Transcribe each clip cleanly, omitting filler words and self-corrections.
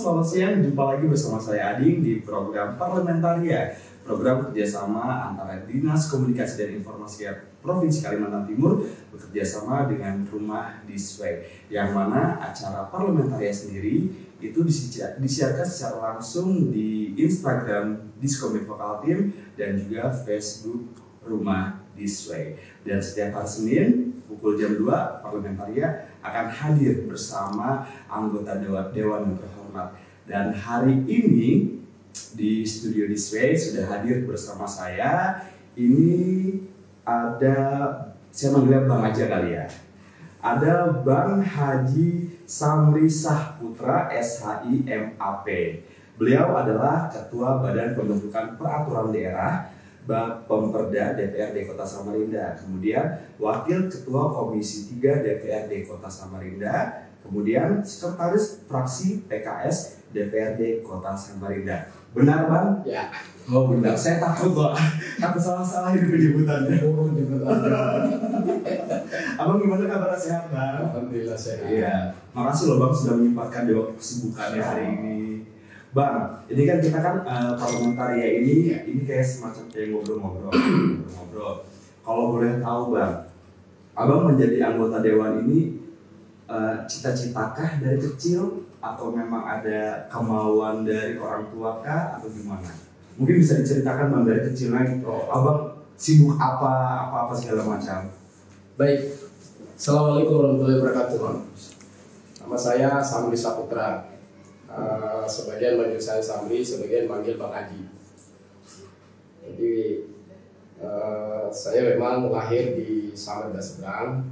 selamat siang. Jumpa lagi bersama saya Ading di program Parlementaria, program kerjasama antara Dinas Komunikasi dan Informasi Provinsi Kalimantan Timur bekerjasama dengan Rumah Disway, yang mana acara Parlementaria sendiri itu disiarkan secara langsung di Instagram Diskominfo Kaltim dan juga Facebook Rumah Disway. Dan setiap hari Senin pukul jam 2, Parlementaria akan hadir bersama anggota Dewan yang terhormat. Dan hari ini di studio Disway sudah hadir bersama saya. Ini ada, saya manggilnya Bang aja kali ya. Ada Bang Haji Samri Sahputra, SHIMAP. Beliau adalah Ketua Badan Pembentukan Peraturan Daerah Pemperda DPRD Kota Samarinda, kemudian Wakil Ketua Komisi 3 DPRD Kota Samarinda, kemudian Sekretaris Fraksi PKS DPRD Kota Samarinda. Benar Bang? Ya. Oh benar, saya takut loh, takut salah-salah hidup penyebutannya. Abang gimana kabar, sehat Bang? Alhamdulillah sehat. Iya, makasih loh Bang sudah menyempatkan di waktu kesibukannya hari ini. Bang, ini kan kita kan Parlementaria ini kayak semacam kayak ngobrol-ngobrol. Kalau boleh tahu Bang, Abang menjadi anggota Dewan ini cita-citakah dari kecil atau memang ada kemauan dari orang tua kah atau gimana? Mungkin bisa diceritakan Bang dari kecilnya gitu. Abang sibuk apa segala macam. Baik. Assalamualaikum warahmatullahi wabarakatuh. Nama saya Samri Saputra. Sebagian manggil saya Samri, sebagian manggil Bang Haji. Jadi saya memang lahir di Samarinda Seberang,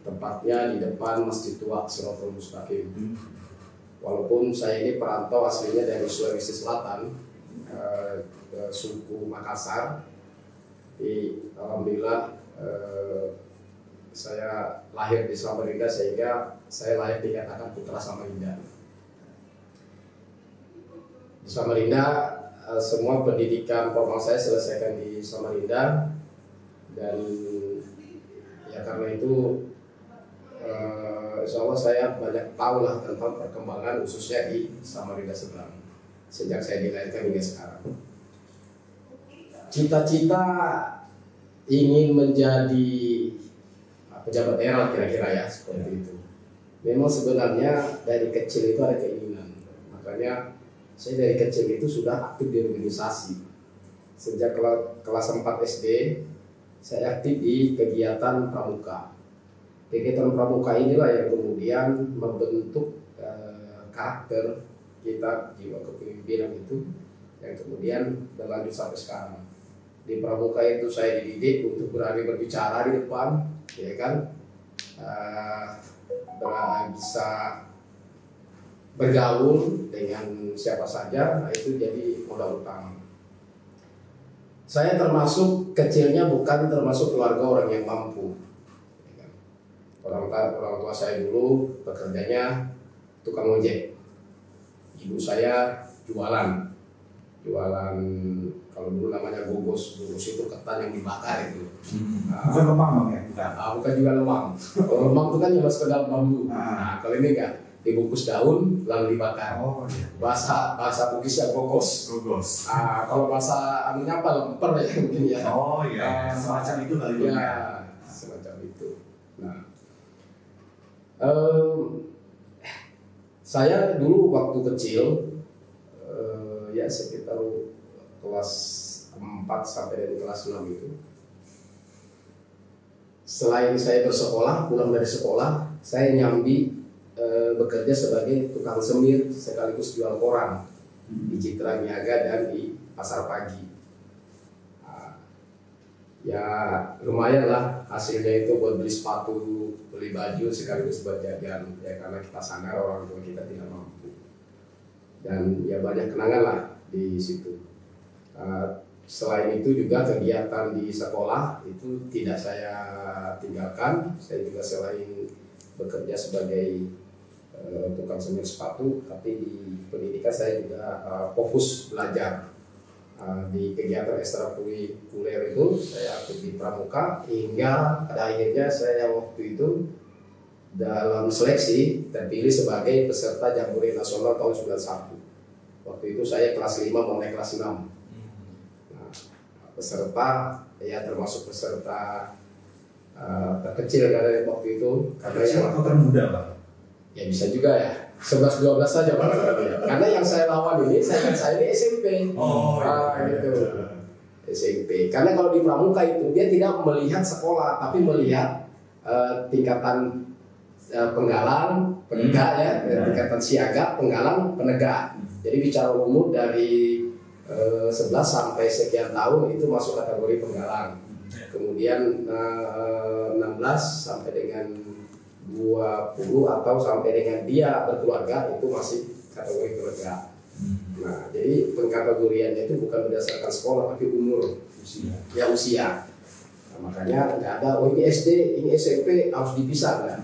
tepatnya di depan Masjid Tua Siratul Mustaqim. Walaupun saya ini perantau aslinya dari Sulawesi Selatan, ke suku Makassar, alhamdulillah saya lahir di Samarinda sehingga saya layak dikatakan putra Samarinda. Di Samarinda semua pendidikan formal saya selesaikan di Samarinda, dan ya karena itu insya Allah saya banyak tahu lah tentang perkembangan khususnya di Samarinda Seberang sejak saya dilahirkan hingga sekarang. Cita-cita ingin menjadi pejabat daerah kira-kira ya seperti itu. Memang sebenarnya dari kecil itu ada keinginan, makanya saya dari kecil itu sudah aktif di organisasi. Sejak kelas 4 SD, saya aktif di kegiatan pramuka. Kegiatan pramuka inilah yang kemudian membentuk karakter kita, jiwa kepemimpinan itu, yang kemudian berlanjut sampai sekarang. Di pramuka itu saya dididik untuk berani berbicara di depan, ya kan, bisa bergaul dengan siapa saja. Nah itu jadi modal utama. Saya termasuk kecilnya bukan termasuk keluarga orang yang mampu. Orang tua saya dulu bekerjanya tukang ojek. Ibu saya jualan kalau dulu namanya gogos itu ketan yang dibakar itu. Bukan lemang Bang ya? Bukan juga lemang. Kalau lemang itu kan cuma sekedar bambu. Nah kalau ini enggak, dibungkus daun lalu dibakar. Oh, iya. Bahasa Bugisnya gogos. Kalau bahasa anunya apa, lemper ya mungkin ya. Oh iya, semacam itu kali ya. Semacam itu. Nah, saya dulu waktu kecil ya sekitar kelas 4 sampai dari kelas 6 itu, selain saya bersekolah, pulang dari sekolah saya nyambi bekerja sebagai tukang semir sekaligus jual koran di Citra Niaga dan di Pasar Pagi. Ya lumayan lah hasilnya itu buat beli sepatu, beli baju sekaligus buat jajan ya, karena kita sadar orang tua kita tidak mampu. Dan ya banyak kenangan lah di situ. Selain itu juga kegiatan di sekolah itu tidak saya tinggalkan. Saya juga selain bekerja sebagai tukang semir sepatu, tapi di pendidikan saya juga fokus belajar. Di kegiatan ekstrakurikuler itu saya aktif di pramuka hingga pada akhirnya saya waktu itu dalam seleksi terpilih sebagai peserta Jambore Nasional tahun 91. Waktu itu saya kelas 5 mau naik kelas 6. Nah, peserta ya termasuk peserta terkecil karena waktu itu, karena yang atau termuda Pak? Ya bisa juga ya 11-12 saja Pak. Karena yang saya lawan ini saya ini SMP. Gitu. SMP. Karena kalau di pramuka itu dia tidak melihat sekolah tapi melihat tingkatan penggalang, penegak ya, tingkatan siaga, penggalang, penegak. Jadi bicara umur dari 11 sampai sekian tahun itu masuk kategori penggalang. Kemudian 16 sampai dengan 20 atau sampai dengan dia berkeluarga itu masih kategori keluarga. Nah, jadi pengkategoriannya itu bukan berdasarkan sekolah tapi umur, usia. Nah, makanya nggak ada ini SD, ini SMP harus dipisah kan.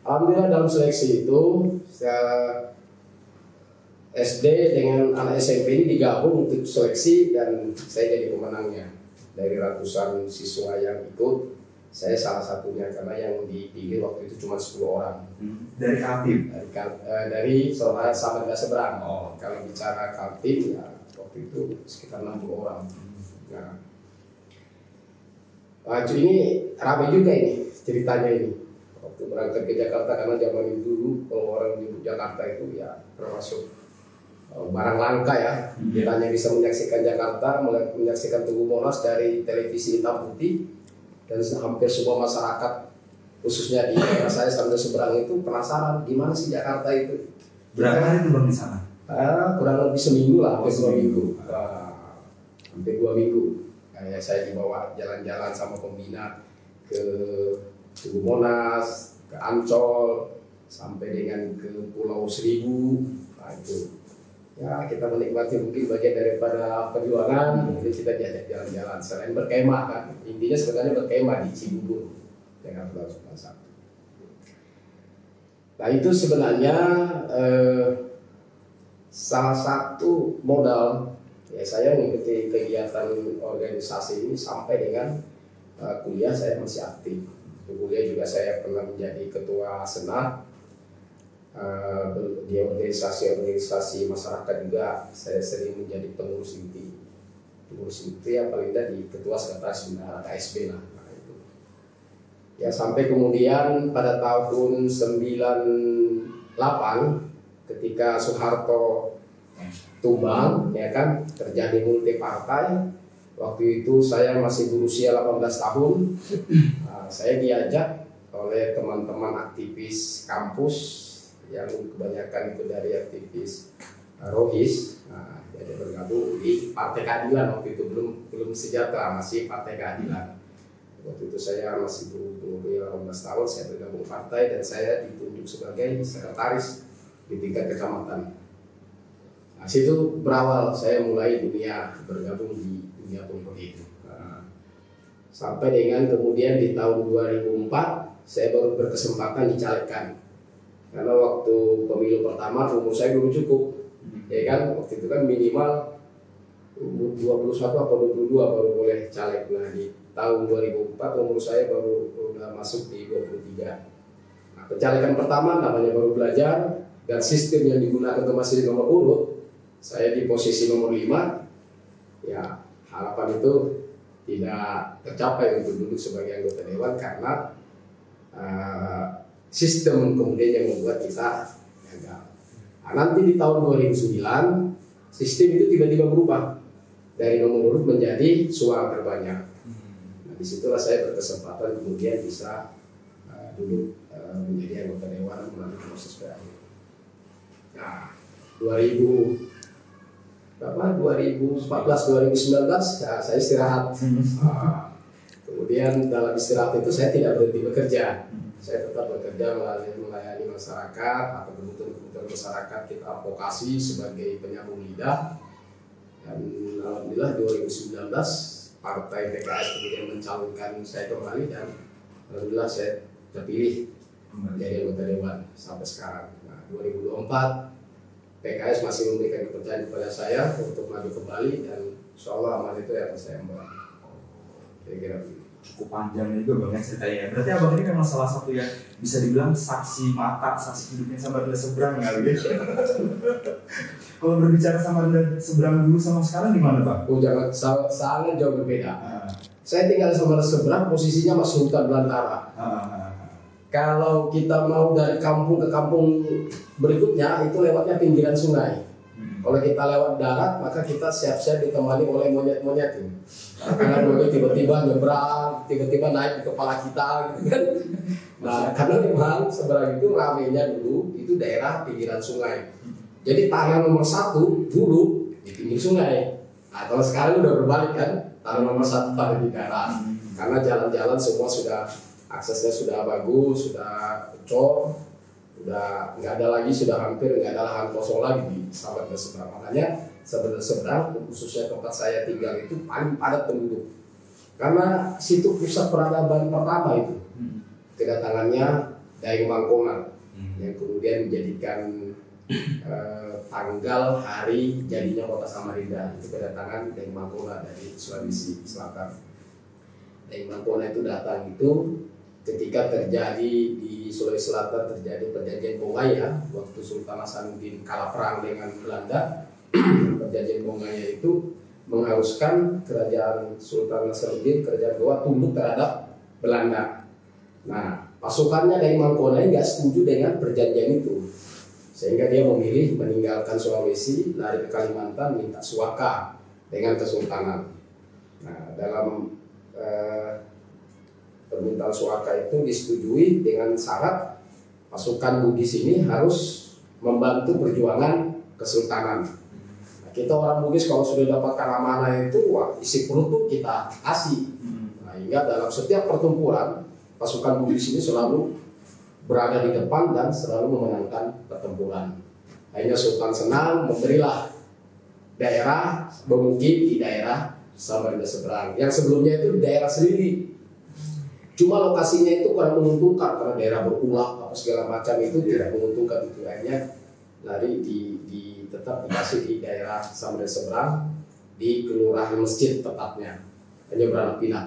Alhamdulillah dalam seleksi itu SD dengan anak SMP ini digabung untuk seleksi dan saya jadi pemenangnya. Dari ratusan siswa yang ikut, saya salah satunya karena yang dipilih waktu itu cuma 10 orang. Dari Kaltim? Dari Samarinda Seberang. Kalau bicara Kaltim ya waktu itu sekitar 60 orang. Nah, ini ramai juga ini ceritanya ini. Waktu berangkat ke Jakarta karena zaman itu dulu kalau orang di Jakarta itu ya termasuk barang langka ya. Kita hanya bisa menyaksikan Jakarta, menyaksikan Tugu Monas dari televisi hitam putih, dan hampir semua masyarakat khususnya di daerah saya Samarinda Seberang itu penasaran gimana sih Jakarta itu. Berapa hari belum di sana? Kurang lebih seminggu lah, hampir 2 minggu. Hampir 2 minggu. Kayak saya dibawa jalan-jalan sama pembina ke Tugu Monas, ke Ancol, sampai dengan ke Pulau Seribu. Nah, itu ya kita menikmati mungkin bagian daripada perjuangan. Jadi kita diajak jalan-jalan selain berkemah kan, intinya sebenarnya berkemah di Cibubur Jakarta Selatan. Nah itu sebenarnya salah satu modal ya saya mengikuti kegiatan organisasi ini sampai dengan kuliah saya masih aktif. Di kuliah juga saya pernah menjadi ketua senat. Di organisasi masyarakat juga saya sering menjadi pengurus inti yang paling tidak di ketua sekretaris bendahara KSB lah. Nah, itu ya sampai kemudian pada tahun 98 ketika Soeharto tumbang ya kan, terjadi multi partai. Waktu itu saya masih berusia 18 tahun. Saya diajak oleh teman-teman aktivis kampus yang kebanyakan itu dari aktivis Rohis, jadi bergabung di Partai Keadilan. Waktu itu belum Sejahtera, masih Partai Keadilan. Waktu itu saya masih berumur 18 tahun, saya bergabung partai dan saya ditunjuk sebagai sekretaris di tingkat kecamatan. Nah, situ berawal saya mulai bergabung di dunia politik. Sampai dengan kemudian di tahun 2004 saya baru berkesempatan dicalegkan. Karena waktu pemilu pertama umur saya belum cukup, ya kan, waktu itu kan minimal umur 21 atau 22 baru boleh caleg. Nah di tahun 2004 umur saya baru udah masuk di 23. Nah, pencalegan pertama namanya baru belajar dan sistem yang digunakan itu masih di nomor urut. Saya di posisi nomor 5, ya harapan itu tidak tercapai untuk duduk sebagai anggota dewan karena sistem kemudian yang membuat kita gagal. Nah, nanti di tahun 2009 sistem itu tiba-tiba berubah dari nomor urut menjadi suara terbanyak. Nah, disitulah saya berkesempatan kemudian bisa duduk menjadi anggota dewan melalui proses PAI. Nah, 2014-2019 ya, saya istirahat. Kemudian dalam istirahat itu saya tidak berhenti bekerja. Saya tetap bekerja melayani masyarakat atau kebutuhan masyarakat, kita advokasi sebagai penyambung lidah. Dan alhamdulillah 2019 partai PKS kemudian mencalonkan saya kembali dan alhamdulillah saya terpilih menjadi anggota dewan sampai sekarang. Nah, 2024 PKS masih memberikan kepercayaan kepada saya untuk maju kembali dan insya Allah aman itu yang saya membawa. Kira-kira begitu. cukup panjang juga Bang ya ceritanya. Berarti Abang ini memang salah satu yang bisa dibilang saksi mata, saksi hidupnya Samarinda Seberang kali ya. Kalau berbicara Samarinda Seberang dulu sama sekarang gimana Bang? Oh jangan, sangat jauh berbeda. Saya tinggal di Samarinda Seberang, posisinya masih hutan belantara. Kalau kita mau dari kampung ke kampung berikutnya itu lewatnya pinggiran sungai. Kalau kita lewat darat maka kita siap-siap ditemani oleh monyet-monyet itu. Karena monyet tiba-tiba nyebrang, tiba-tiba naik di kepala kita gitu kan. Nah, karena memang Seberang itu ramainya dulu itu daerah pinggiran sungai. Jadi tanah nomor 1 dulu di pinggir sungai. Nah, kalau sekarang udah berbalik kan, tanah nomor 1 pada di darat. Karena jalan-jalan semua sudah aksesnya sudah bagus, sudah cor, udah nggak ada lagi, sudah hampir nggak ada lahan kosong lagi di Samarinda Seberang. Makanya Samarinda Seberang khususnya tempat saya tinggal itu paling padat penduduk. Karena situ pusat peradaban pertama itu. Kedatangannya Daeng Mangkonan yang kemudian menjadikan tanggal hari jadinya kota Samarinda itu kedatangan Daeng Mangkonan dari Sulawesi Selatan. Daeng Mangkonan itu datang itu ketika terjadi di Sulawesi Selatan terjadi perjanjian Bongaya waktu Sultan Hasanuddin kalah perang dengan Belanda. Perjanjian Bongaya itu mengharuskan kerajaan Sultan Hasanuddin, kerajaan Goa tunduk terhadap Belanda. Nah, pasukannya dari Mangkonai nggak setuju dengan perjanjian itu, sehingga dia memilih meninggalkan Sulawesi, lari ke Kalimantan, minta suaka dengan kesultanan. Nah, dalam permintaan suaka itu disetujui dengan syarat pasukan Bugis ini harus membantu perjuangan kesultanan. Nah, kita orang Bugis kalau sudah dapatkan amanah itu, wah, isi perut tuh kita kasih. Nah, hingga dalam setiap pertempuran pasukan Bugis ini selalu berada di depan dan selalu memenangkan pertempuran. Akhirnya Sultan senang memberilah daerah bermukim di daerah Samarinda Seberang yang sebelumnya itu daerah sendiri. Cuma lokasinya itu kurang menguntungkan karena daerah berulah apa segala macam itu tidak menguntungkan itu. Akhirnya lari tetap dikasih di daerah Samarinda Seberang di Kelurahan Masjid tepatnya, hanya beranak pinak.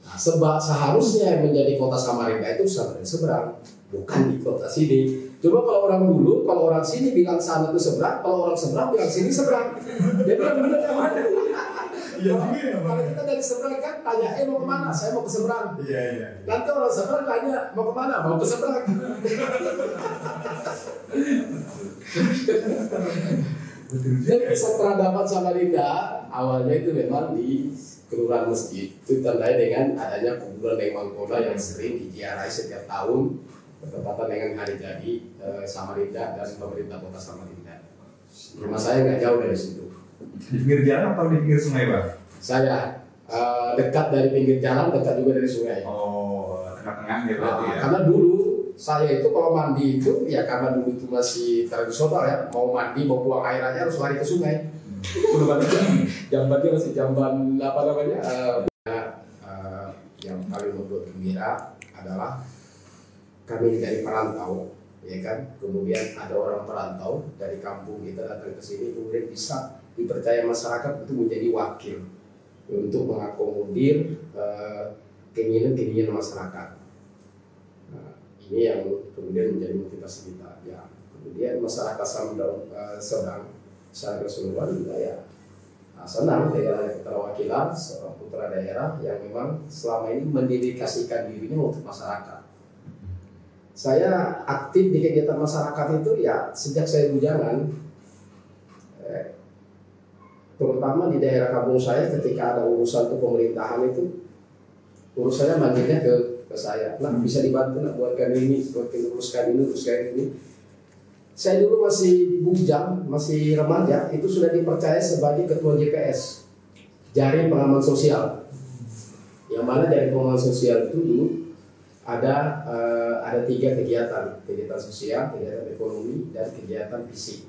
Nah, sebab seharusnya yang menjadi kota Samarinda itu Samarinda Seberang, bukan di kota sini. Coba kalau orang dulu, kalau orang sini bilang sana itu seberang, kalau orang seberang bilang sini seberang. Jadi yang benar yang mana? Iya, kalau kita dari seberang kan tanya, mau kemana? Saya mau ke seberang. Iya. Nanti orang seberang tanya, mau kemana? Mau ke seberang. Jadi kisah peradaban Samarinda awalnya itu memang di Kelurahan Masjid. Itu tandai dengan adanya kuburan Daeng Mangkonan yang sering diziarahi setiap tahun bertepatan dengan hari jadi Samarinda dan pemerintah kota Samarinda. Rumah saya nggak jauh dari situ. Di pinggir jalan atau di pinggir sungai Bang? Saya dekat dari pinggir jalan, dekat juga dari sungai. Oh, tengah-tengahnya berarti ya? Karena dulu saya itu kalau mandi itu ya karena dulu itu masih tradisional ya, mau mandi mau buang air aja harus lari ke sungai. Belum ada jambannya masih jamban apa namanya? Yang paling membuat gembira adalah kami dari perantau, ya kan? Kemudian ada orang perantau dari kampung kita datang ke sini, kemudian bisa dipercaya masyarakat untuk menjadi wakil untuk mengakomodir keinginan-keinginan masyarakat. Nah, ini yang kemudian menjadi motivasi kita. Ya, kemudian masyarakat Seberang secara keseluruhan juga ya senang dengan keterwakilan seorang putra daerah yang memang selama ini mendedikasikan dirinya untuk masyarakat. Saya aktif di kegiatan masyarakat itu ya sejak saya bujangan, terutama di daerah kampung saya ketika ada urusan ke pemerintahan itu urusannya manggilnya ke saya. Nah, bisa dibantu nak buatkan ini, uruskan ini. Saya dulu masih bujang, masih remaja, itu sudah dipercaya sebagai ketua JPS, Jaring Pengaman Sosial. Yang mana dari pengaman sosial itu dulu ada 3 kegiatan sosial, kegiatan ekonomi, dan kegiatan fisik.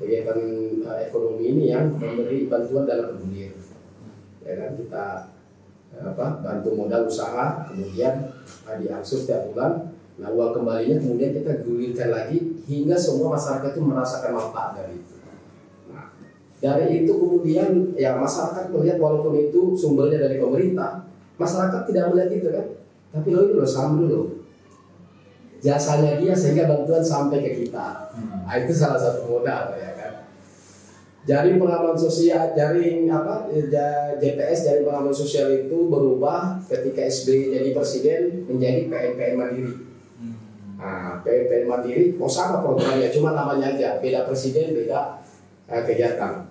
Kegiatan ekonomi ini yang memberi bantuan dalam bergulir, ya kan, kita bantu modal usaha, kemudian diangsur setiap bulan. Nah, uang kembalinya kemudian kita gulirkan lagi hingga semua masyarakat itu merasakan manfaat dari itu. Nah, dari itu kemudian ya masyarakat melihat walaupun itu sumbernya dari pemerintah, masyarakat tidak melihat itu kan. Tapi loh sama dulu jasanya dia sehingga bantuan sampai ke kita. Nah, itu salah satu modal ya kan. Jaring pengaman sosial, JPS, jaring pengaman sosial itu berubah ketika SBY jadi presiden menjadi PNPN Mandiri. Nah, PNPN Mandiri sama programnya, cuma namanya aja, beda presiden, beda kegiatan.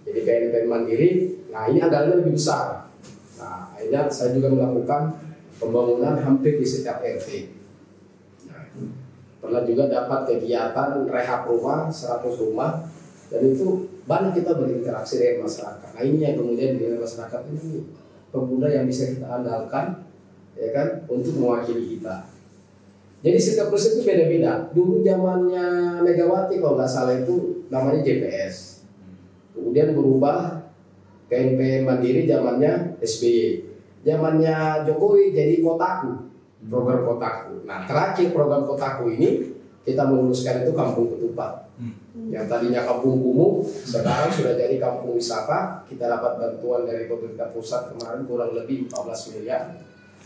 Jadi PNPN Mandiri, nah ini anggarannya lebih besar. Nah, akhirnya saya juga melakukan pembangunan hampir di setiap RT. Pernah juga dapat kegiatan rehab rumah, 100 rumah, dan itu banyak kita berinteraksi dengan masyarakat. Nah ini yang kemudian dengan masyarakat ini pemuda yang bisa kita andalkan, ya kan, untuk mewakili kita. Jadi setiap proses itu beda-beda. Dulu zamannya Megawati kalau nggak salah itu namanya JPS, kemudian berubah PNPN Mandiri zamannya SBY, zamannya Jokowi jadi Kotaku. Program Kotaku. Nah, terakhir program Kotaku ini kita meluluskan itu Kampung Ketupat. Yang tadinya kampung kumuh, sekarang sudah jadi kampung wisata. Kita dapat bantuan dari pemerintah pusat kemarin kurang lebih 14 miliar.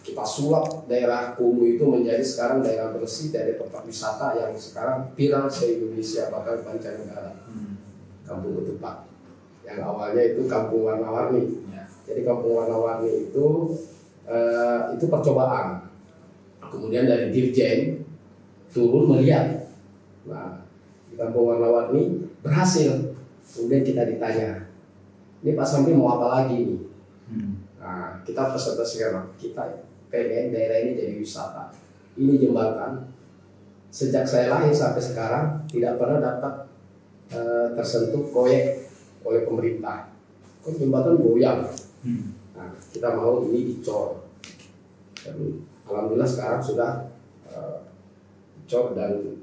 Kita sulap daerah kumuh itu menjadi sekarang daerah bersih dari tempat wisata yang sekarang viral se-Indonesia bahkan mancanegara. Kampung Ketupat. Yang awalnya itu Kampung Warna-Warni. Jadi Kampung Warna-Warni itu percobaan. Kemudian dari Dirjen turun melihat, nah di Kampung Warna-Warni berhasil. Kemudian kita ditanya, ini Pak Samri mau apa lagi nih? Nah kita presentasikan, kita pengen daerah ini jadi wisata. Ini jembatan, sejak saya lahir sampai sekarang tidak pernah dapat tersentuh proyek oleh pemerintah. Kok jembatan goyang? Nah kita mau ini dicor. Alhamdulillah sekarang sudah cor dan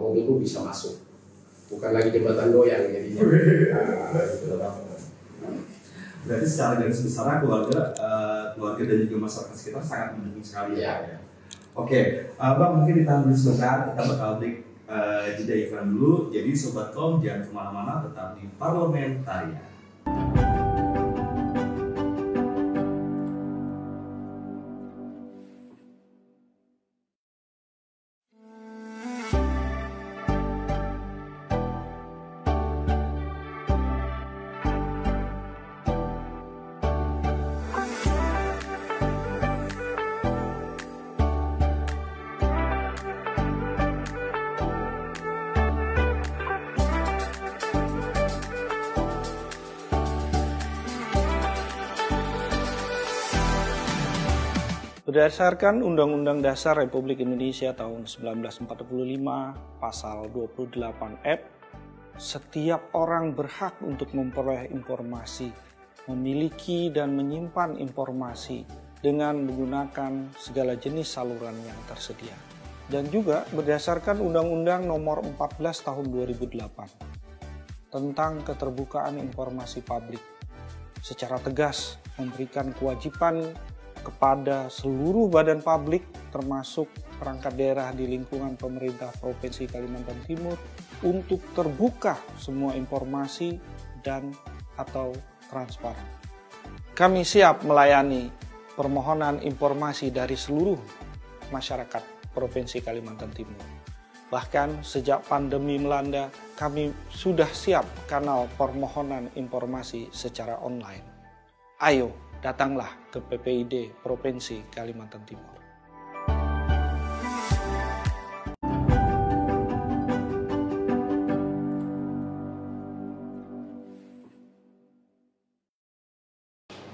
mobilku bisa masuk, bukan lagi jembatan goyang jadinya. Berarti secara garis besar keluarga dan juga masyarakat sekitar sangat mendukung sekali ya. Oke, Bang mungkin ditahan dulu sebentar, kita bakal break jeda iklan dulu. Jadi Sobat Kom jangan kemana-mana, tetap di Parlementarian. Berdasarkan Undang-Undang Dasar Republik Indonesia tahun 1945, Pasal 28F, setiap orang berhak untuk memperoleh informasi, memiliki dan menyimpan informasi dengan menggunakan segala jenis saluran yang tersedia. Dan juga berdasarkan Undang-Undang Nomor 14 Tahun 2008 tentang keterbukaan informasi publik, secara tegas memberikan kewajiban kepada seluruh badan publik termasuk perangkat daerah di lingkungan pemerintah Provinsi Kalimantan Timur untuk terbuka semua informasi dan atau transparan. Kami siap melayani permohonan informasi dari seluruh masyarakat Provinsi Kalimantan Timur. Bahkan sejak pandemi melanda, kami sudah siap kanal permohonan informasi secara online. Ayo, datanglah ke PPID Provinsi Kalimantan Timur.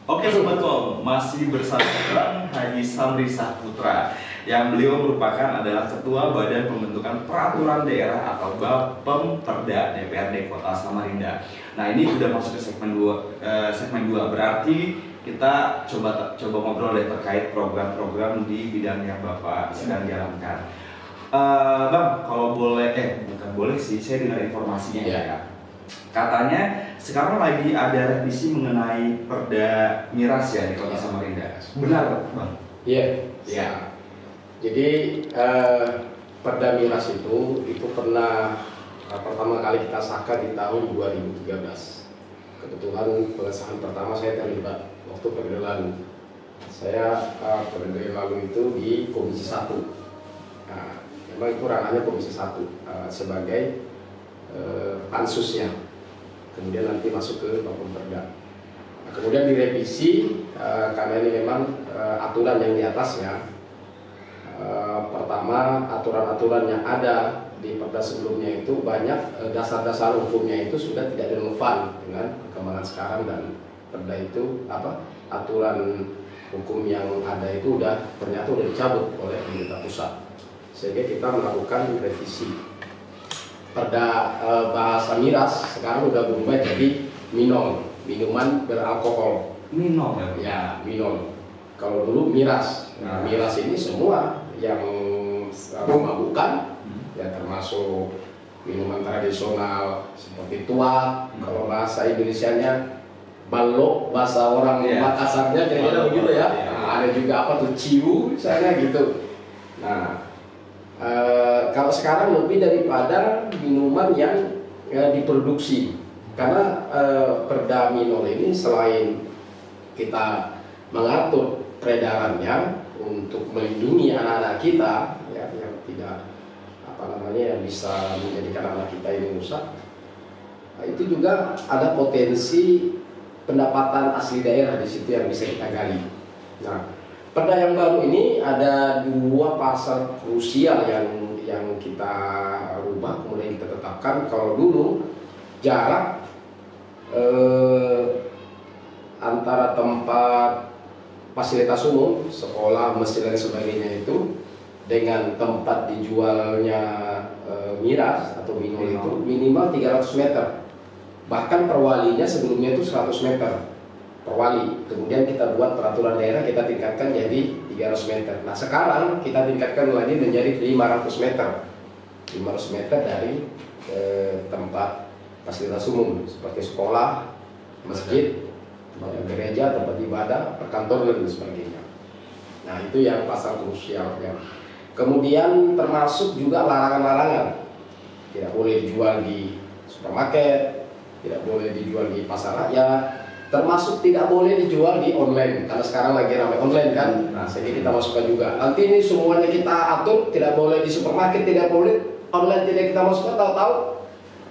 Oke Sobat Kom, masih bersama Bang Haji Samri Saputra yang beliau merupakan adalah Ketua Badan Pembentukan Peraturan Daerah atau Bapemperda DPRD Kota Samarinda. Nah ini udah masuk ke segmen 2, berarti kita coba ngobrol deh terkait program-program di bidang yang Bapak sedang jalankan. Bang, kalau boleh, bukan boleh sih, saya dengar informasinya ya. Katanya sekarang lagi ada revisi mengenai Perda Miras ya di Kota Samarinda. Benar, Bang? Iya. Jadi Perda Miras itu pernah pertama kali kita sahkan di tahun 2013. Kebetulan pengesahan pertama saya terlibat waktu periode lalu. Saya periode lalu itu di Komisi 1. Nah, memang itu ranahnya Komisi 1 sebagai pansusnya. Kemudian nanti masuk ke Bapemperda. Nah, kemudian direvisi karena ini memang aturan yang di atasnya. Pertama, aturan-aturan yang ada di perda sebelumnya itu banyak dasar-dasar hukumnya itu sudah tidak relevan dengan perkembangan sekarang, dan perda itu aturan hukum yang ada itu ternyata udah dicabut oleh pemerintah pusat, sehingga kita melakukan revisi. Perda bahasa miras sekarang udah berubah jadi minol, minuman beralkohol. Minol ya? Minol. Kalau dulu miras. Nah, miras ini semua yang memabukan, ya termasuk minuman tradisional seperti tuak, kalau bahasa Indonesianya balok, bahasa orang Makassarnya kira-kira begitu ya. Nah, ada juga apa tuh ciu misalnya gitu. Nah, kalau sekarang lebih daripada minuman yang diproduksi, karena perda minol ini selain kita mengatur peredarannya untuk melindungi anak-anak kita ya, yang tidak yang bisa menjadikan anak kita ini rusak, nah, itu juga ada potensi pendapatan asli daerah di situ yang bisa kita gali. Nah, perda yang baru ini ada 2 pasal krusial yang kita rubah, kemudian kita tetapkan. Kalau dulu jarak antara tempat fasilitas umum, sekolah, masjid dan sebagainya itu dengan tempat dijualnya miras atau minol itu minimal 300 meter. Bahkan perwalinya sebelumnya itu 100 meter perwali. Kemudian kita buat peraturan daerah, kita tingkatkan jadi 300 meter. Nah, sekarang kita tingkatkan lagi menjadi 500 meter. 500 meter dari tempat fasilitas umum seperti sekolah, masjid, gereja, tempat ibadah, perkantoran dan sebagainya. Nah, itu yang pasal krusial ya. Kemudian termasuk juga larangan-larangan. Tidak boleh dijual di supermarket, tidak boleh dijual di pasar rakyat, termasuk tidak boleh dijual di online, karena sekarang lagi ramai online kan. Nah, sehingga kita masukkan juga. Nanti ini semuanya kita atur, tidak boleh di supermarket, tidak boleh online, tidak kita masukkan, tahu-tahu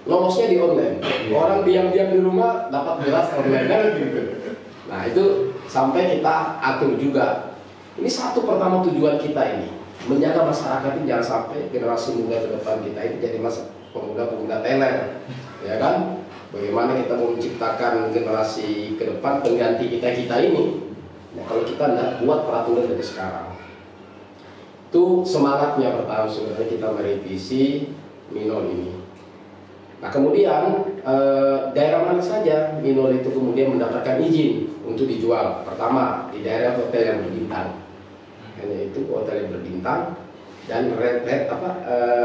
lolosnya di online. Orang diam-diam di rumah dapat beras online kan gitu. Nah, itu sampai kita atur juga. Ini satu pertama tujuan kita ini, menjaga masyarakat ini jangan sampai generasi muda ke depan kita itu jadi pemuda-pemuda teler, ya kan? Bagaimana kita mau menciptakan generasi ke depan pengganti kita ini? Nah, kalau kita tidak buat peraturan dari sekarang, itu semangatnya pertama sebenarnya kita merevisi minol ini. Nah, kemudian daerah mana saja minol itu kemudian mendapatkan izin untuk dijual? Pertama, di daerah hotel yang berbintang, hanya itu hotel yang berbintang dan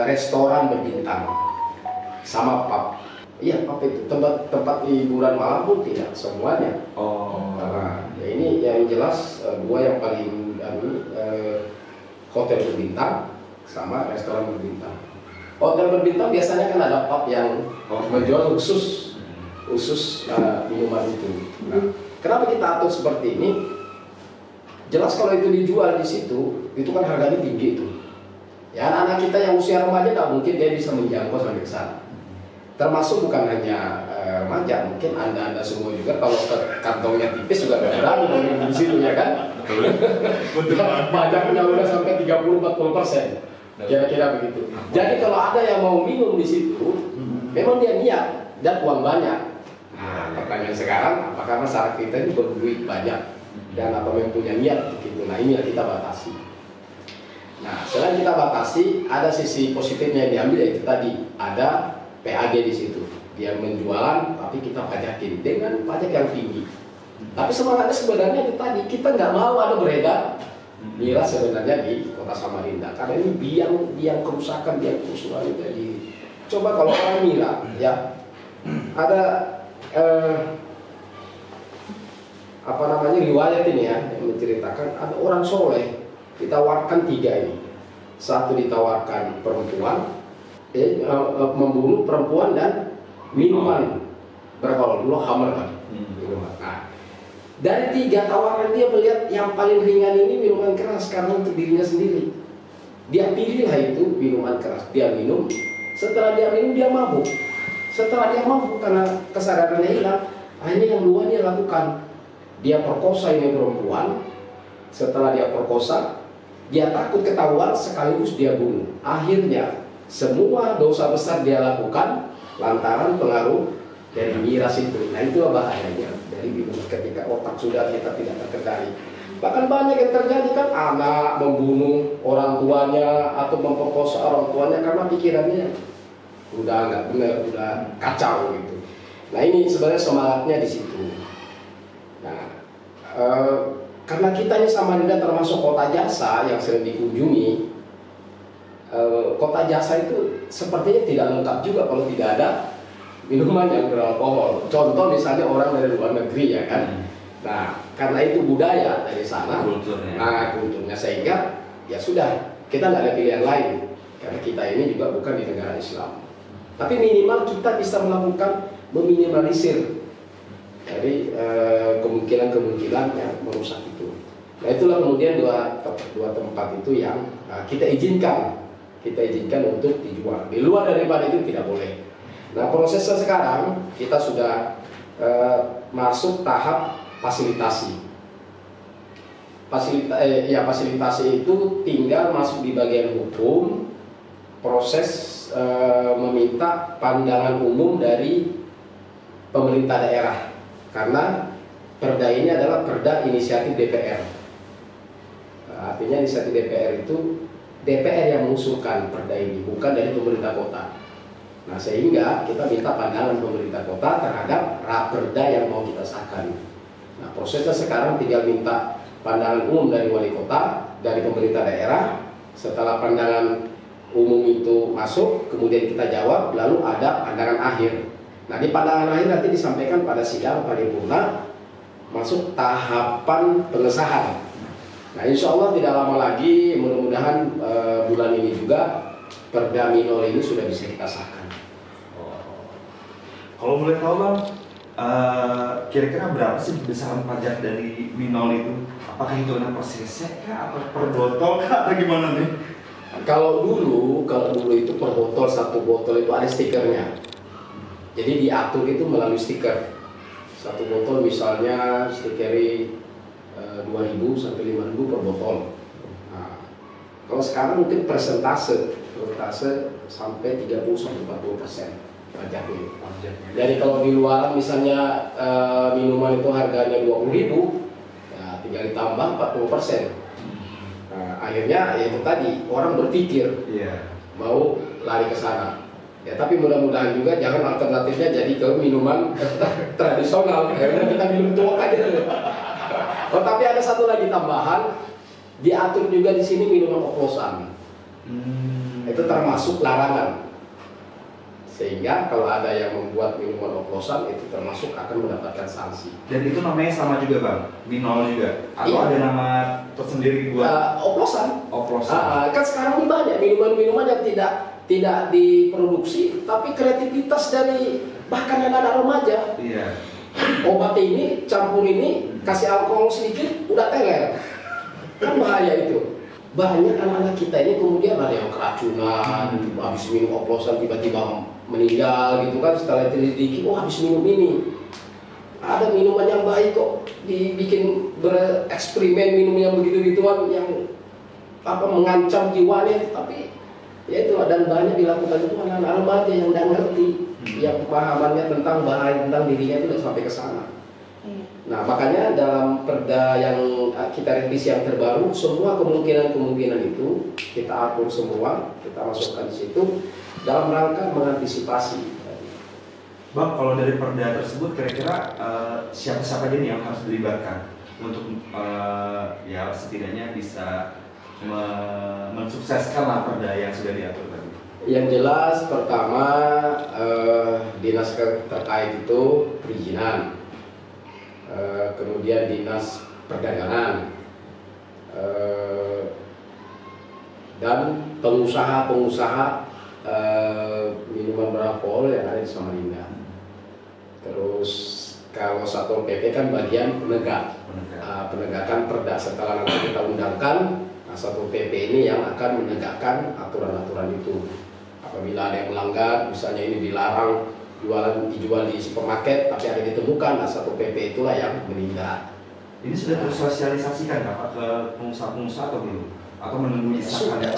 restoran berbintang sama pub. Iya, pub itu tempat hiburan malam pun tidak semuanya. Nah, ya ini yang jelas 2 yang paling hotel berbintang sama restoran berbintang. Hotel berbintang biasanya kan ada pub yang menjual khusus minuman itu. Nah, kenapa kita atur seperti ini? Jelas kalau itu dijual di situ, itu kan harganya tinggi itu. Ya, anak-anak kita yang usia remaja tak mungkin dia bisa menjangkau sampai ke sana. Termasuk bukan hanya remaja, mungkin anda semua juga kalau kantongnya tipis juga nggak berani minum di situ ya kan? Pajaknya udah sampai 30-40%. Kira-kira begitu. Jadi kalau ada yang mau minum di situ, memang dia niat dan uang banyak. Nah, pertanyaan sekarang, apakah masyarakat kita ini berduit banyak dan apa yang punya niat begitu? Nah, ini yang kita batasi. Nah, selain kita batasi, ada sisi positifnya yang diambil, yaitu tadi ada PAG di situ. Dia menjualan, tapi kita pajakin dengan pajak yang tinggi. Tapi semangatnya sebenarnya itu tadi, kita nggak mau ada beredar miras sebenarnya di kota Samarinda, karena ini biang kerusakan, biang kerusuhan itu. Jadi coba kalau orang ngira ya ada riwayat ini ya yang menceritakan ada orang soleh ditawarkan 3 ini. 1 ditawarkan perempuan, membunuh perempuan dan minuman berapa dulu hammer kan. Nah, Dari 3 tawaran dia melihat yang paling ringan ini minuman keras karena untuk dirinya sendiri. Dia pilihlah itu minuman keras, dia minum. Setelah dia minum dia mabuk. Setelah dia mabuk karena kesadarannya hilang, akhirnya yang 2 dia lakukan. Dia perkosa ini perempuan. Setelah dia perkosa, dia takut ketahuan sekaligus dia bunuh. Akhirnya semua dosa besar dia lakukan lantaran pengaruh dari miras itu. Nah, itu bahayanya dari minuman ketika otak sudah kita tidak terkendali. Bahkan banyak yang terjadi kan, anak membunuh orang tuanya atau memperkosa orang tuanya karena pikirannya udah nggak benar, udah kacau gitu. Nah, ini sebenarnya semangatnya di situ. Nah, karena kita ini Samarinda termasuk kota jasa yang sering dikunjungi. Kota jasa itu sepertinya tidak lengkap juga kalau tidak ada minuman yang beralkohol. Contoh misalnya orang dari luar negeri ya kan. Nah, karena itu budaya dari sana, kulturnya sehingga ya sudah kita nggak ada pilihan lain karena kita ini juga bukan di negara Islam. Tapi minimal kita bisa melakukan meminimalisir dari kemungkinan-kemungkinan yang merusak itu. Nah, itulah kemudian dua tempat itu yang kita izinkan untuk dijual. Di luar daripada itu tidak boleh. Nah, prosesnya sekarang kita sudah masuk tahap fasilitasi. Fasilitasi itu tinggal masuk di bagian hukum, proses meminta pandangan umum dari pemerintah daerah. Karena perda ini adalah perda inisiatif DPR. Artinya inisiatif DPR itu DPR yang mengusulkan perda ini, bukan dari pemerintah kota. Nah, sehingga kita minta pandangan pemerintah kota terhadap raperda yang mau kita sahkan. Nah, prosesnya sekarang tinggal minta pandangan umum dari wali kota, dari pemerintah daerah. Setelah pandangan umum itu masuk, kemudian kita jawab, lalu ada pandangan akhir. Nah, di pandangan akhir nanti disampaikan pada sidang paripurna, masuk tahapan pengesahan. Nah, insya Allah tidak lama lagi, mudah-mudahan bulan ini juga perda minol ini sudah bisa kita sahkan. Kalau boleh tahu Bang, kira-kira berapa sih besaran pajak dari minol itu? Apakah hitungan per sesek kah, atau per botol kah, atau gimana nih? Kalau dulu itu per botol, 1 botol itu ada stikernya. Jadi diatur itu melalui stiker. 1 botol misalnya stikeri 2.000 sampai 5.000 per botol. Nah, kalau sekarang mungkin persentase sampai 30 sampai 40% pajaknya. Jadi kalau di luar misalnya minuman itu harganya 20.000, ya tinggal ditambah 40%. Nah, akhirnya ya itu tadi orang berpikir mau lari ke sana. Ya, tapi mudah-mudahan juga jangan alternatifnya jadi ke minuman tradisional. Akhirnya kita minum tuak aja. Oh, tapi ada satu lagi tambahan, diatur juga di sini minuman oplosan. Itu termasuk larangan. Sehingga kalau ada yang membuat minuman oplosan itu termasuk akan mendapatkan sanksi. Dan itu namanya sama juga Bang, minol juga? Atau ada nama tersendiri buat? Oplosan. Kan sekarang ini banyak minuman-minuman yang tidak diproduksi, tapi kreativitas dari bahkan anak-anak remaja. Iya. Obat ini, campur ini, kasih alkohol sedikit, udah teler. Kan bahaya itu. Banyak anak-anak kita ini kemudian ada yang keracunan, habis minum oplosan tiba-tiba meninggal gitu kan, setelah teliti, oh habis minum ini. Ada minuman yang baik kok, dibikin bereksperimen minum yang begitu-gituan yang mengancam jiwanya, tapi ya itu, dan banyak dilakukan itu anak-anak remaja yang tidak ngerti, yang pemahamannya tentang bahaya tentang dirinya itu sudah sampai ke sana. Nah, makanya dalam perda yang kita revisi yang terbaru, semua kemungkinan itu kita atur semua, kita masukkan di situ dalam rangka mengantisipasi. Bang, kalau dari perda tersebut kira-kira siapa-siapa aja nih yang harus dilibatkan untuk ya setidaknya bisa mensukseskan lah perda yang sudah diatur tadi? Yang jelas pertama dinas terkait itu perizinan, kemudian dinas perdagangan, dan pengusaha-pengusaha minuman beralkohol yang ada di Samarinda. Terus Kalau Satpol PP kan bagian penegak, penegakan perda. Setelah nanti kita undangkan, Satpol PP ini yang akan menegakkan aturan-aturan itu. Apabila ada yang melanggar, misalnya ini dilarang dijual di supermarket, tapi ada ditemukan, Satpol PP itulah yang menindak. Ini sudah tersosialisasikan nggak Pak ke pengusaha-pengusaha atau belum? Atau menunggu disahkan?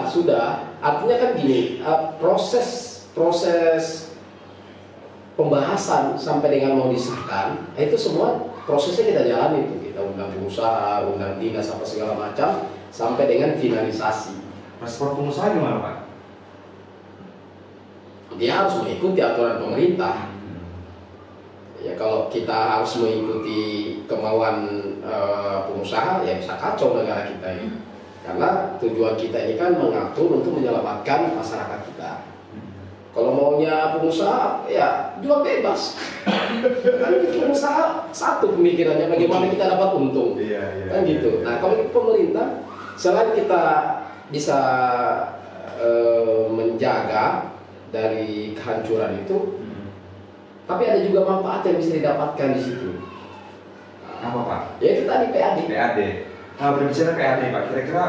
Sudah. Artinya kan gini, proses pembahasan sampai dengan mau disahkan, itu semua prosesnya kita jalani itu. Kita undang pengusaha, undang dinas apa segala macam, sampai dengan finalisasi. Respon pengusaha gimana Pak? Dia harus mengikuti aturan pemerintah. Ya kalau kita harus mengikuti kemauan pengusaha, ya bisa kacau negara kita ini. Karena tujuan kita ini kan mengatur untuk menyelamatkan masyarakat kita. Kalau maunya pengusaha, ya jual bebas. Kan pengusaha satu pemikirannya bagaimana kita dapat untung. Kan gitu. Nah kalau pemerintah, selain kita bisa menjaga dari kehancuran itu, tapi ada juga manfaat yang bisa didapatkan di situ. Apa Pak? Ya itu tadi PAD. PAD. Nah, berbicara PAD Pak, kira-kira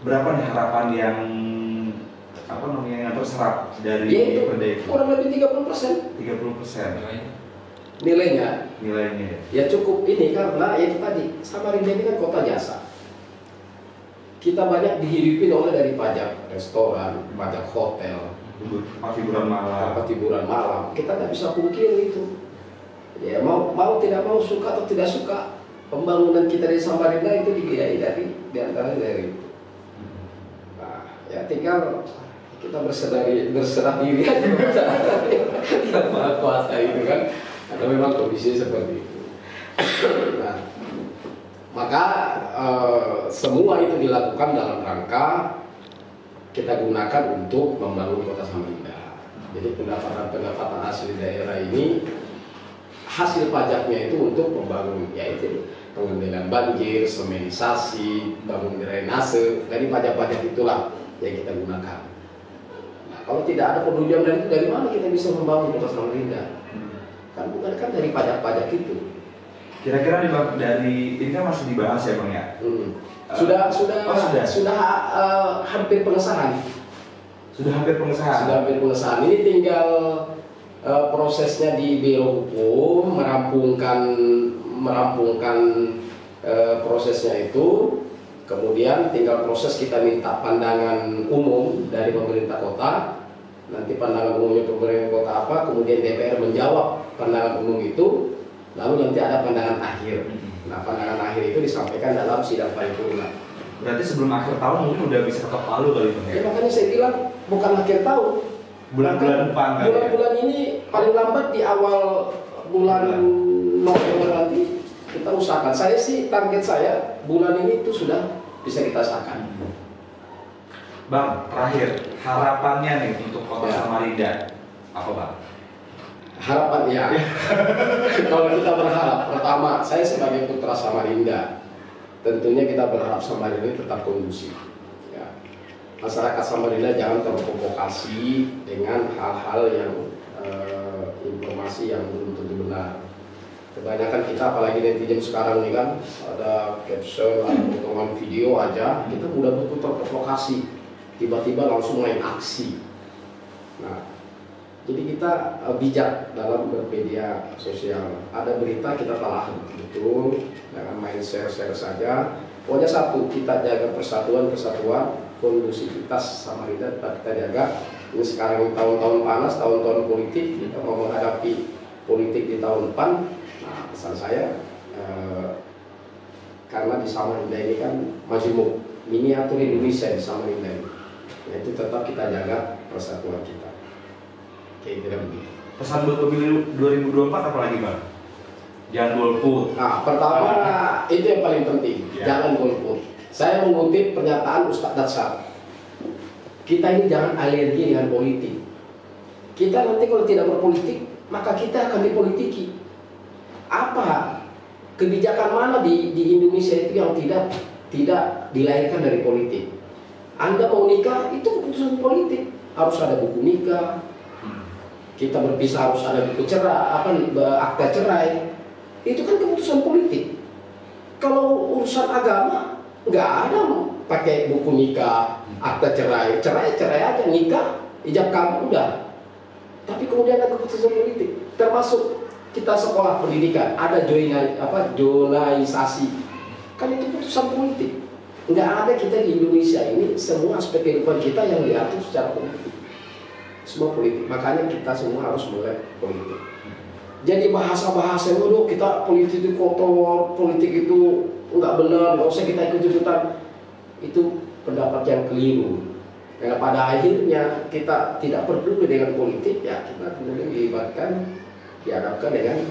berapa nih harapan yang terserap dari perda itu? Kurang lebih 30%. 30%. Nilainya. Ya cukup ini karena itu tadi, Samarinda ini kan kota jasa. Kita banyak dihidupi oleh dari pajak restoran, pajak hotel, tempat hiburan malam. Kita nggak bisa pungkiri itu. Ya mau tidak mau, suka atau tidak suka, pembangunan kita di Samarinda itu dibiayai diantara dari itu. Nah, ya tinggal kita berserah diri aja yang maha kuasa itu kan, karena memang kondisi seperti itu. Nah, maka semua itu dilakukan dalam rangka kita gunakan untuk membangun kota Samarinda. Jadi pendapatan asli daerah ini, hasil pajaknya itu untuk membangun, yaitu pengendalian banjir, semenisasi, bangun drainase. Dari pajak-pajak itulah yang kita gunakan. Nah, kalau tidak ada penunjang dari itu, dari mana kita bisa membangun kota Samarinda? Kan bukan kan dari pajak-pajak itu. Kira-kira dari ini kan masih dibahas ya Bang ya? Sudah hampir pengesahan. Sudah hampir pengesahan. Ini tinggal prosesnya di Biro Hukum merampungkan prosesnya itu. Kemudian tinggal proses kita minta pandangan umum dari pemerintah kota. Nanti pandangan umumnya pemerintah kota apa, kemudian DPR menjawab pandangan umum itu. Lalu nanti ada pandangan akhir. Nah, pandangan akhir itu disampaikan dalam sidang paripurna. Berarti sebelum akhir tahun mungkin udah bisa ketok palu kali Bang ya? Ya makanya saya bilang bukan akhir tahun. Bulan-bulan depan kan? Bulan-bulan ini paling lambat di awal bulan November nanti kita usahakan. Saya sih target saya bulan ini itu sudah bisa kita sahkan. Bang, terakhir harapannya nih untuk kota Samarinda apa Bang? Harapan ya. Kalau kita berharap, pertama saya sebagai putra Samarinda, tentunya kita berharap Samarinda ini tetap kondusif. Ya. Masyarakat Samarinda jangan terprovokasi dengan hal-hal yang informasi yang belum tentu benar. Kebanyakan kita, apalagi netizen sekarang ini kan, ada caption, ada potongan video aja, kita mudah betul terprovokasi, tiba-tiba langsung main aksi. Nah, jadi kita bijak dalam bermedia sosial. Ada berita kita telah betul, jangan main share-share saja. Pokoknya satu, kita jaga persatuan, kondusivitas Samarinda tetap kita jaga. Ini sekarang tahun-tahun panas, tahun-tahun politik, kita mau menghadapi politik di tahun depan. Nah, pesan saya, karena di Samarinda ini kan majemuk, miniatur Indonesia di Samarinda ini. Nah, itu tetap kita jaga persatuan kita. Kira-kira begitu. Pesan buat pemilu 2024 apa lagi Bang? Jangan golput. Nah, pertama itu yang paling penting, jangan golput. Saya mengutip pernyataan Ustadz Datsar. Kita ini jangan alergi dengan politik. Kita nanti kalau tidak berpolitik, maka kita akan dipolitiki. Apa kebijakan mana di Indonesia itu yang tidak dilahirkan dari politik? Anda mau nikah itu keputusan politik, harus ada buku nikah. kita berpisah harus ada buku cerai, akta cerai, itu kan keputusan politik. Kalau urusan agama nggak ada pakai buku nikah, akta cerai, cerai aja, nikah, ijab kabul udah. Tapi kemudian ada keputusan politik, termasuk kita sekolah pendidikan ada jonaisasi, kan itu keputusan politik. Nggak ada kita di Indonesia ini semua aspek kehidupan kita yang diatur secara politik. Semua politik, makanya kita semua harus melek politik. Jadi bahasa-bahasa itu kita politik itu kotor, politik itu nggak benar, nggak usah kita ikut-ikutan. Itu pendapat yang keliru. Karena pada akhirnya kita tidak peduli dengan politik, ya kita kemudian dihadapkan dengan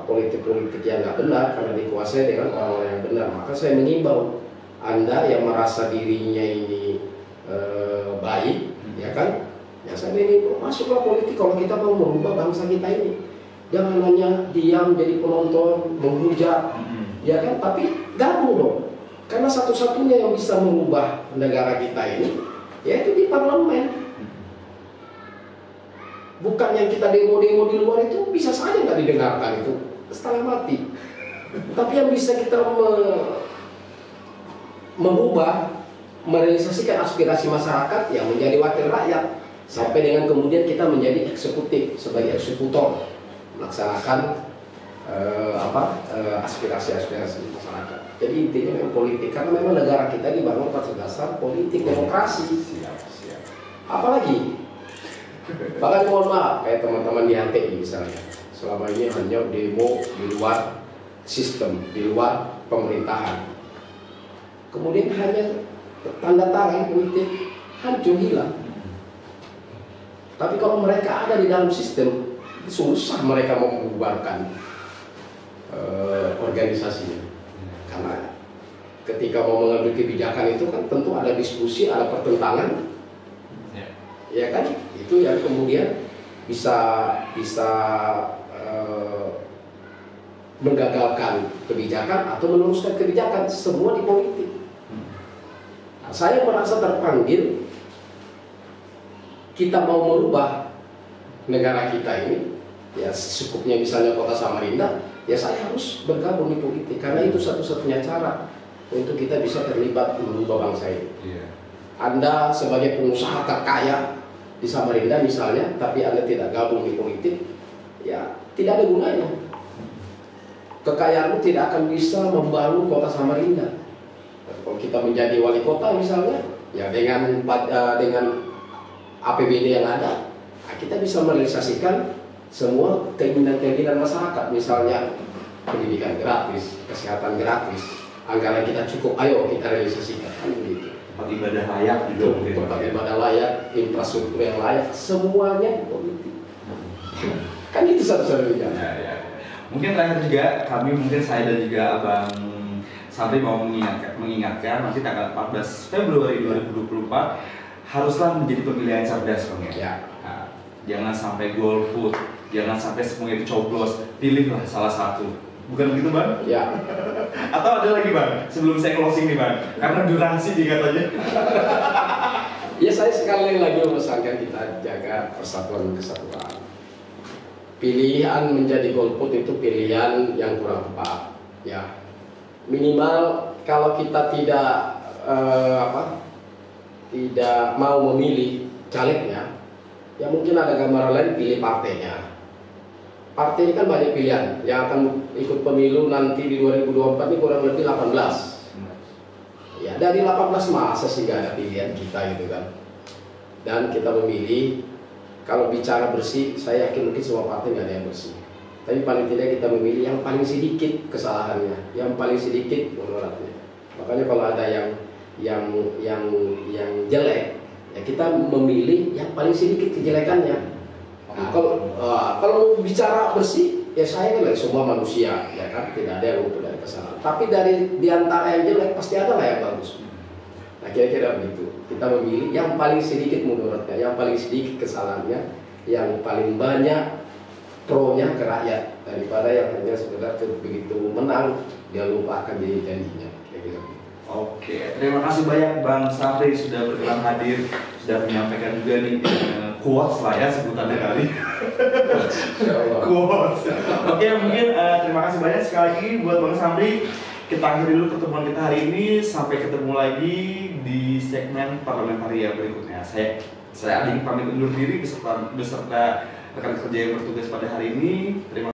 politik-politik yang nggak benar karena dikuasai dengan orang-orang yang benar. Maka saya mengimbau Anda yang merasa dirinya ini baik, ya kan? Ya saya ini masuklah politik kalau kita mau merubah bangsa kita ini. Jangan hanya diam jadi penonton, menghujat, ya kan? Tapi gabung dong. Karena satu-satunya yang bisa merubah negara kita ini, yaitu di parlemen. Bukan yang kita demo-demo di luar itu bisa saja nggak didengarkan, itu setengah mati. Tapi yang bisa kita merubah, merealisasikan aspirasi masyarakat yang menjadi wakil rakyat, sampai dengan kemudian kita menjadi eksekutif sebagai eksekutor melaksanakan aspirasi-aspirasi masyarakat. Jadi intinya memang politik, karena memang negara kita dibangun atas dasar politik demokrasi. Apalagi bahkan mohon maaf kayak teman-teman di HTI misalnya, selama ini hanya demo di luar sistem, di luar pemerintahan, kemudian hanya tanda tangan politik, hancur hilang. Tapi kalau mereka ada di dalam sistem, susah mereka mau membubarkan organisasinya. Karena ketika mau mengambil kebijakan itu kan tentu ada diskusi, ada pertentangan, ya kan? Itu yang kemudian bisa menggagalkan kebijakan atau meneruskan kebijakan, semua di politik. Nah, saya merasa terpanggil, kita mau merubah negara kita ini, ya secukupnya misalnya Kota Samarinda, ya saya harus bergabung di politik, karena itu satu-satunya cara untuk kita bisa terlibat merubah bangsa ini. Anda sebagai pengusaha terkaya di Samarinda misalnya, tapi Anda tidak gabung di politik, ya tidak ada gunanya. Kekayaanmu tidak akan bisa membangun Kota Samarinda. Kalau kita menjadi wali kota misalnya, ya dengan APBD yang ada, kita bisa merealisasikan semua keinginan-keinginan masyarakat, misalnya pendidikan gratis, kesehatan gratis, anggaran kita cukup, ayo kita realisasikan, kan begitu. Tempat ibadah layak juga, tempat ibadah layak, infrastruktur yang layak, semuanya politik. Kan itu satu-satunya. Ya. Mungkin terakhir juga saya dan juga Abang Sabri mau mengingatkan nanti tanggal 14 Februari 2024 haruslah menjadi pemilihan cerdas, Bang ya. Nah, jangan sampai golput, jangan sampai semuanya dicoblos, pilihlah salah satu. Bukan begitu, Bang? Ya. Atau ada lagi, Bang? Sebelum saya closing nih, Bang. Karena durasi katanya. Ya, saya sekali lagi memesankan kita jaga persatuan dan kesatuan. Pilihan menjadi golput itu pilihan yang kurang tepat, ya. Minimal kalau kita tidak mau memilih calegnya, ya mungkin ada gambaran lain, pilih partainya. Partai ini kan banyak pilihan yang akan ikut pemilu nanti di 2024 ini kurang lebih 18. Ya, dari 18 masa sih gak ada pilihan kita gitu kan. Dan kita memilih, kalau bicara bersih, saya yakin mungkin semua partai gak ada yang bersih. Tapi paling tidak kita memilih yang paling sedikit kesalahannya, yang paling sedikit mudaratnya. Makanya kalau ada yang jelek, ya kita memilih yang paling sedikit kejelekannya. Nah, kalau bicara bersih, ya saya kan semua manusia, ya kan, tidak ada yang luput dari kesalahan. Tapi di antara yang jelek pasti ada lah yang bagus. Nah, kira-kira begitu. Kita memilih yang paling sedikit mudaratnya, yang paling sedikit kesalahannya, yang paling banyak pro-nya ke rakyat, daripada yang hanya sekedar begitu menang dia lupa akan jadi janjinya. Kira-kira begitu. Oke, terima kasih banyak Bang Sabri sudah berkenan hadir, sudah menyampaikan juga nih quotes lah ya sebutannya kali. Quotes. Oke, mungkin terima kasih banyak sekali lagi buat Bang Samri. Kita akhiri dulu pertemuan kita hari ini. Sampai ketemu lagi di segmen Parlamentaria berikutnya. Saya Ading pamit undur diri beserta rekan kerja yang bertugas pada hari ini. Terima